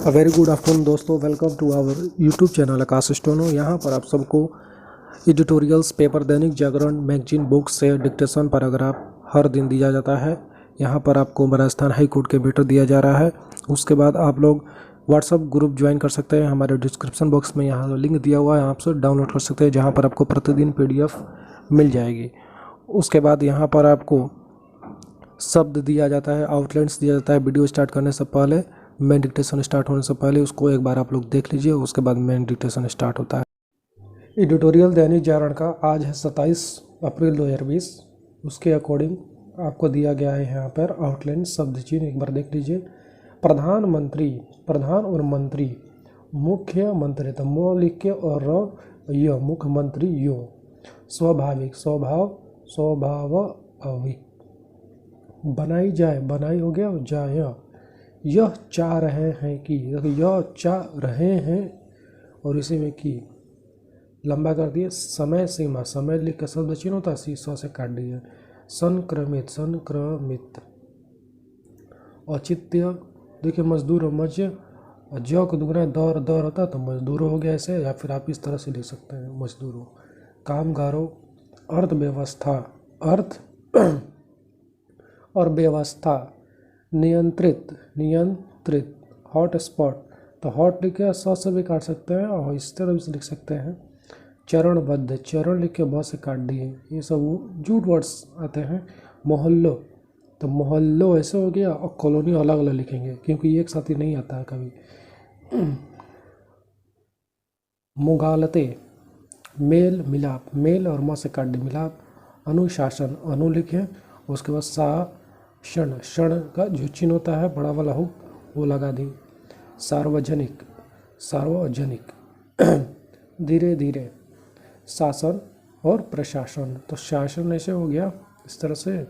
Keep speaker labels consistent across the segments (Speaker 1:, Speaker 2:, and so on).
Speaker 1: Very good afternoon दोस्तों, welcome to our YouTube channel Aakash steno. यहाँ पर आप सबको editorials, paper, Dainik Jagran, magazine, books से डिक्टेशन पैराग्राफ हर दिन दिया जाता है। यहाँ पर आपको राजस्थान हाई कोर्ट के बेटर दिया जा रहा है। उसके बाद आप लोग व्हाट्सअप ग्रुप ज्वाइन कर सकते हैं। हमारे डिस्क्रिप्शन बॉक्स में यहाँ लिंक दिया हुआ है, आप सब डाउनलोड कर सकते हैं, जहाँ पर आपको प्रतिदिन PDF मिल जाएगी। उसके बाद यहाँ पर आपको शब्द दिया जाता है, आउटलाइंस दिया जाता है। वीडियो स्टार्ट करने से पहले, मेन डिक्टेशन स्टार्ट होने से पहले उसको एक बार आप लोग देख लीजिए, उसके बाद मेन डिक्टेशन स्टार्ट होता है। एडिटोरियल दैनिक जागरण का आज है 27 अप्रैल 2020। उसके अकॉर्डिंग आपको दिया गया है यहाँ पर आउटलाइन, शब्द चिन्ह एक बार देख लीजिए। प्रधानमंत्री, प्रधान और मंत्री, मुख्यमंत्री तो मो लिख के और य, मुख्यमंत्री यो। स्वाभाविक, स्वभाव, स्वाभाविक। बनाई जाए, बनाई हो गया, जाए। यह चाह रहे हैं कि, यह चाह रहे हैं और इसी में कि लंबा कर दिए। समय सीमा, समय लिख कर शब्द चिन्ह होता है, शीशा से काट दिए। संक्रमित, संक्रमित। औचित्य देखिए, मजदूर और मज, जो को दुगना दौर दौर होता है तो मजदूरों हो गया ऐसे, या फिर आप इस तरह से लिख सकते हैं मजदूरों। कामगारों। अर्थव्यवस्था, अर्थ और व्यवस्था। नियंत्रित, नियंत्रित। हॉटस्पॉट तो हॉट लिख के स से भी काट सकते हैं और इस तरह से लिख सकते हैं। चरणबद्ध, चरण लिख के बहुत से काट दिए, ये सब झूठ वर्ड्स आते हैं। मोहल्लो तो मोहल्लो ऐसे हो गया, और कॉलोनी अलग अलग लिखेंगे क्योंकि एक साथ ही नहीं आता है कभी। मुगालते, मेल मिलाप, मेल और म से काट दी मिलाप। अनुशासन, अनु लिखे, उसके बाद शासन, क्षण का जो चिन्ह होता है बड़ा वाला हो वो लगा दी। सार्वजनिक, सार्वजनिक। धीरे धीरे। शासन और प्रशासन तो शासन ऐसे हो गया इस तरह से,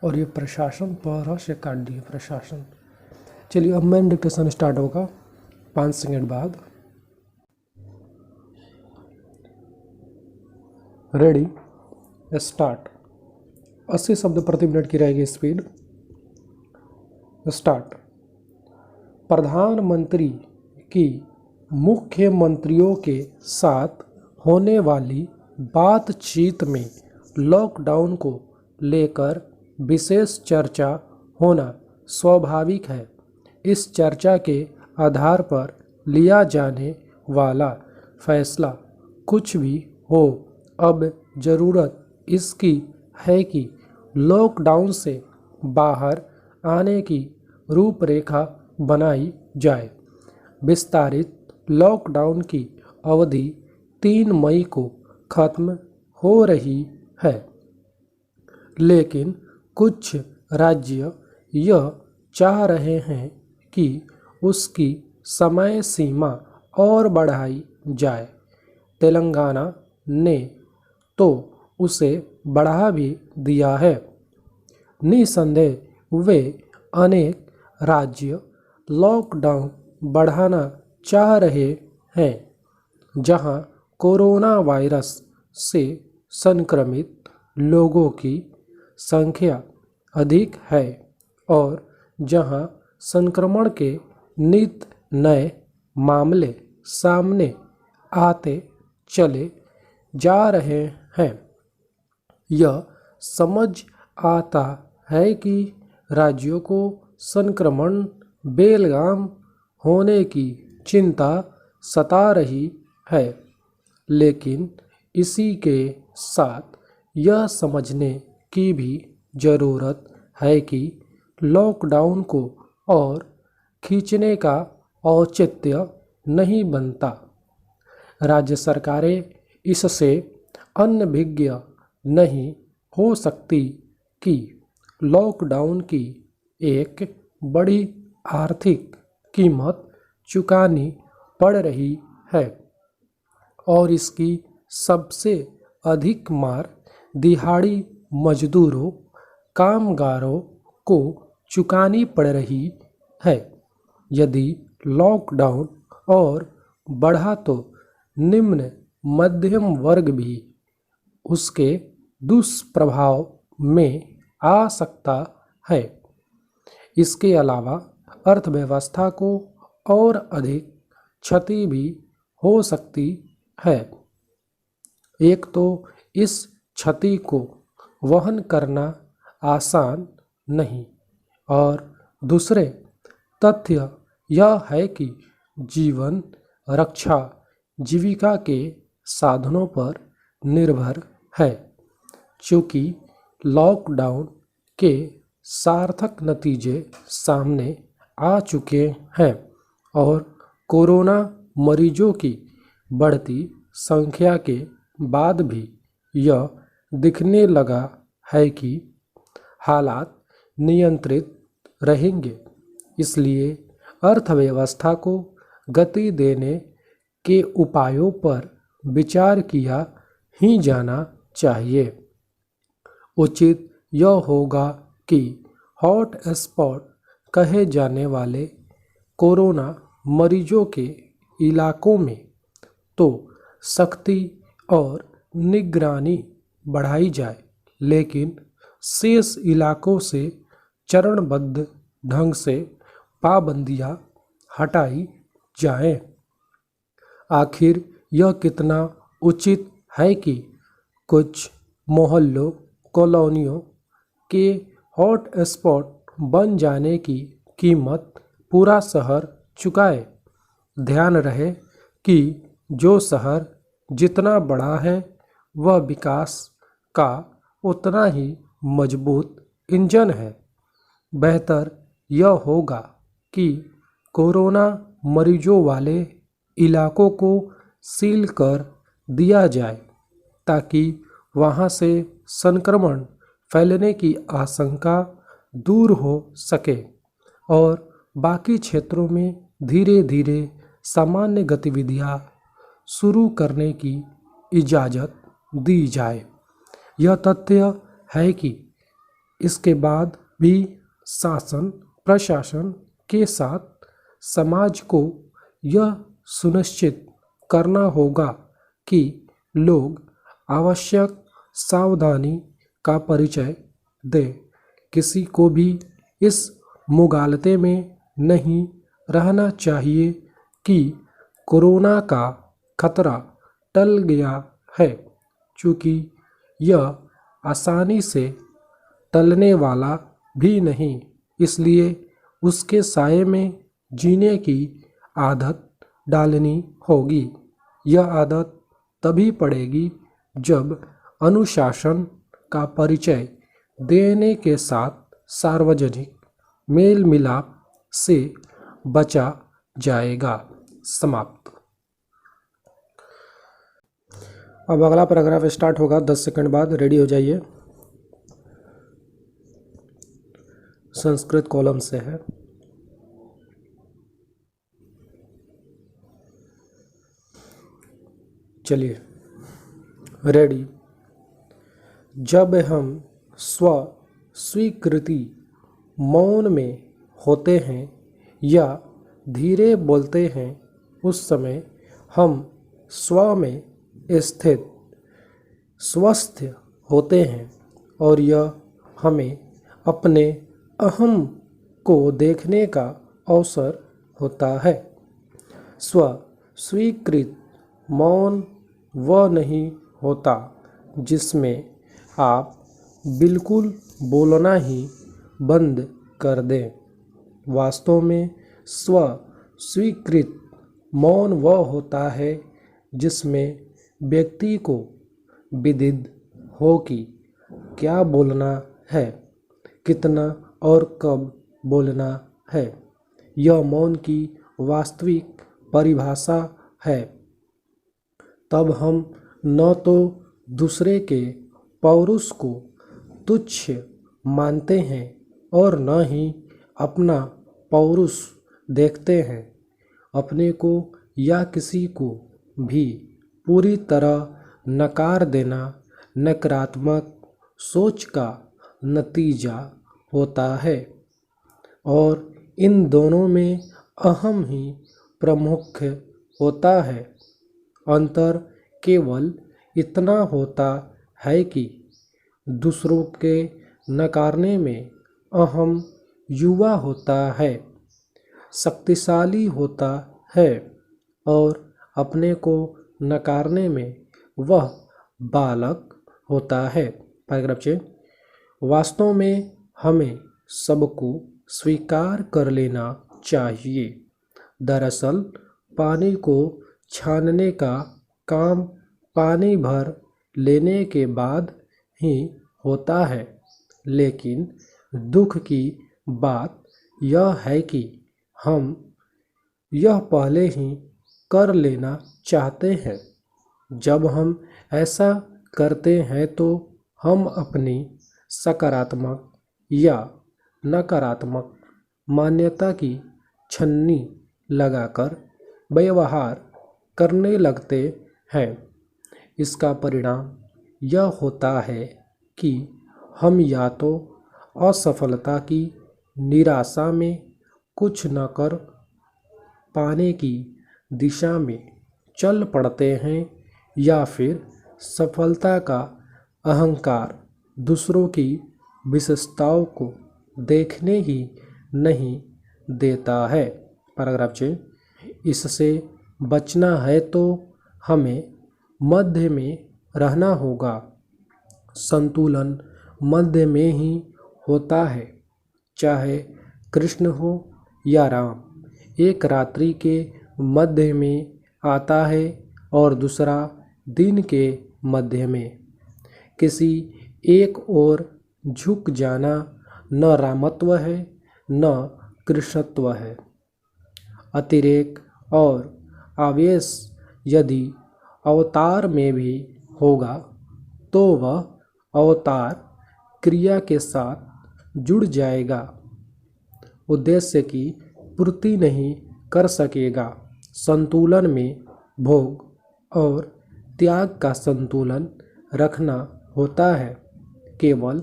Speaker 1: और ये प्रशासन पर से काट दिए, प्रशासन। चलिए अब मेन डिक्टेशन स्टार्ट होगा 5 सेकंड बाद। Ready, start. 80 शब्द प्रति मिनट की रहेगी स्पीड। स्टार्ट। प्रधानमंत्री की मुख्यमंत्रियों के साथ होने वाली बातचीत में लॉकडाउन को लेकर विशेष चर्चा होना स्वाभाविक है। इस चर्चा के आधार पर लिया जाने वाला फैसला कुछ भी हो, अब ज़रूरत इसकी है कि लॉकडाउन से बाहर आने की रूपरेखा बनाई जाए। विस्तारित लॉकडाउन की अवधि 3 मई को खत्म हो रही है, लेकिन कुछ राज्य यह चाह रहे हैं कि उसकी समय सीमा और बढ़ाई जाए। तेलंगाना ने तो उसे बढ़ा भी दिया है। निसंदेह वे अनेक राज्य लॉकडाउन बढ़ाना चाह रहे हैं जहां कोरोना वायरस से संक्रमित लोगों की संख्या अधिक है और जहां संक्रमण के नित नए मामले सामने आते चले जा रहे हैं। यह समझ आता है कि राज्यों को संक्रमण बेलगाम होने की चिंता सता रही है, लेकिन इसी के साथ यह समझने की भी ज़रूरत है कि लॉकडाउन को और खींचने का औचित्य नहीं बनता। राज्य सरकारें इससे अनभिज्ञ नहीं हो सकती कि लॉकडाउन की एक बड़ी आर्थिक कीमत चुकानी पड़ रही है और इसकी सबसे अधिक मार दिहाड़ी मजदूरों, कामगारों को चुकानी पड़ रही है। यदि लॉकडाउन और बढ़ा तो निम्न मध्यम वर्ग भी उसके दुष्प्रभाव में आ सकता है। इसके अलावा अर्थव्यवस्था को और अधिक क्षति भी हो सकती है। एक तो इस क्षति को वहन करना आसान नहीं, और दूसरे तथ्य यह है कि जीवन रक्षा जीविका के साधनों पर निर्भर है। चूँकि लॉकडाउन के सार्थक नतीजे सामने आ चुके हैं और कोरोना मरीजों की बढ़ती संख्या के बाद भी यह दिखने लगा है कि हालात नियंत्रित रहेंगे, इसलिए अर्थव्यवस्था को गति देने के उपायों पर विचार किया ही जाना चाहिए। उचित यह होगा कि हॉट स्पॉट कहे जाने वाले कोरोना मरीजों के इलाकों में तो सख्ती और निगरानी बढ़ाई जाए, लेकिन शेष इलाकों से चरणबद्ध ढंग से पाबंदियां हटाई जाएं। आखिर यह कितना उचित है कि कुछ मोहल्लों कॉलोनियों के हॉट स्पॉट बन जाने की कीमत पूरा शहर चुकाए। ध्यान रहे कि जो शहर जितना बड़ा है वह विकास का उतना ही मजबूत इंजन है। बेहतर यह होगा कि कोरोना मरीजों वाले इलाकों को सील कर दिया जाए ताकि वहां से संक्रमण फैलने की आशंका दूर हो सके और बाकी क्षेत्रों में धीरे धीरे सामान्य गतिविधियां शुरू करने की इजाज़त दी जाए। यह तथ्य है कि इसके बाद भी शासन प्रशासन के साथ समाज को यह सुनिश्चित करना होगा कि लोग आवश्यक सावधानी का परिचय दें। किसी को भी इस मुगालते में नहीं रहना चाहिए कि कोरोना का खतरा टल गया है, चूँकि यह आसानी से टलने वाला भी नहीं, इसलिए उसके साये में जीने की आदत डालनी होगी। यह आदत तभी पड़ेगी जब अनुशासन का परिचय देने के साथ सार्वजनिक मेल मिलाप से बचा जाएगा। समाप्त। अब अगला पैराग्राफ स्टार्ट होगा 10 सेकंड बाद। रेडी हो जाइए। संस्कृत कॉलम से है। चलिए, रेडी। जब हम स्व स्वीकृति मौन में होते हैं या धीरे बोलते हैं, उस समय हम स्व में स्थित स्वस्थ होते हैं और यह हमें अपने अहम को देखने का अवसर होता है। स्व स्वीकृत मौन वह नहीं होता जिसमें आप बिल्कुल बोलना ही बंद कर दें। वास्तव में स्व स्वीकृत मौन वह होता है जिसमें व्यक्ति को विदित हो कि क्या बोलना है, कितना और कब बोलना है। यह मौन की वास्तविक परिभाषा है। तब हम न तो दूसरे के पौरुष को तुच्छ मानते हैं और न ही अपना पौरुष देखते हैं। अपने को या किसी को भी पूरी तरह नकार देना नकारात्मक सोच का नतीजा होता है और इन दोनों में अहम ही प्रमुख होता है। अंतर केवल इतना होता है कि दूसरों के नकारने में अहम युवा होता है, शक्तिशाली होता है और अपने को नकारने में वह बालक होता है। पैराग्राफ 6। वास्तव में हमें सबको स्वीकार कर लेना चाहिए। दरअसल पानी को छानने का काम पानी भर लेने के बाद ही होता है, लेकिन दुख की बात यह है कि हम यह पहले ही कर लेना चाहते हैं। जब हम ऐसा करते हैं तो हम अपनी सकारात्मक या नकारात्मक मान्यता की छन्नी लगाकर व्यवहार करने लगते हैं। इसका परिणाम यह होता है कि हम या तो असफलता की निराशा में कुछ न कर पाने की दिशा में चल पड़ते हैं, या फिर सफलता का अहंकार दूसरों की विशेषताओं को देखने ही नहीं देता है। पैराग्राफ 6। इससे बचना है तो हमें मध्य में रहना होगा। संतुलन मध्य में ही होता है, चाहे कृष्ण हो या राम। एक रात्रि के मध्य में आता है और दूसरा दिन के मध्य में। किसी एक ओर झुक जाना न रामत्व है न कृष्णत्व है। अतिरेक और आवेश यदि अवतार में भी होगा तो वह अवतार क्रिया के साथ जुड़ जाएगा, उद्देश्य की पूर्ति नहीं कर सकेगा। संतुलन में भोग और त्याग का संतुलन रखना होता है। केवल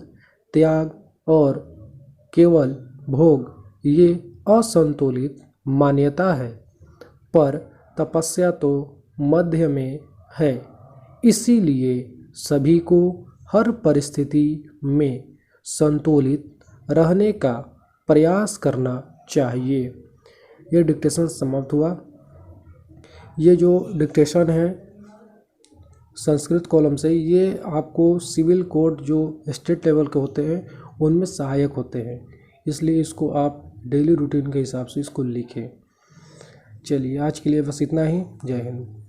Speaker 1: त्याग और केवल भोग ये असंतुलित मान्यता है, पर तपस्या तो मध्य में है। इसीलिए सभी को हर परिस्थिति में संतुलित रहने का प्रयास करना चाहिए। ये डिक्टेशन समाप्त हुआ। ये जो डिक्टेशन है संस्कृत कॉलम से, ये आपको सिविल कोड जो स्टेट लेवल के होते हैं उनमें सहायक होते हैं, इसलिए इसको आप डेली रूटीन के हिसाब से इसको लिखें। चलिए आज के लिए बस इतना ही। जय हिंद।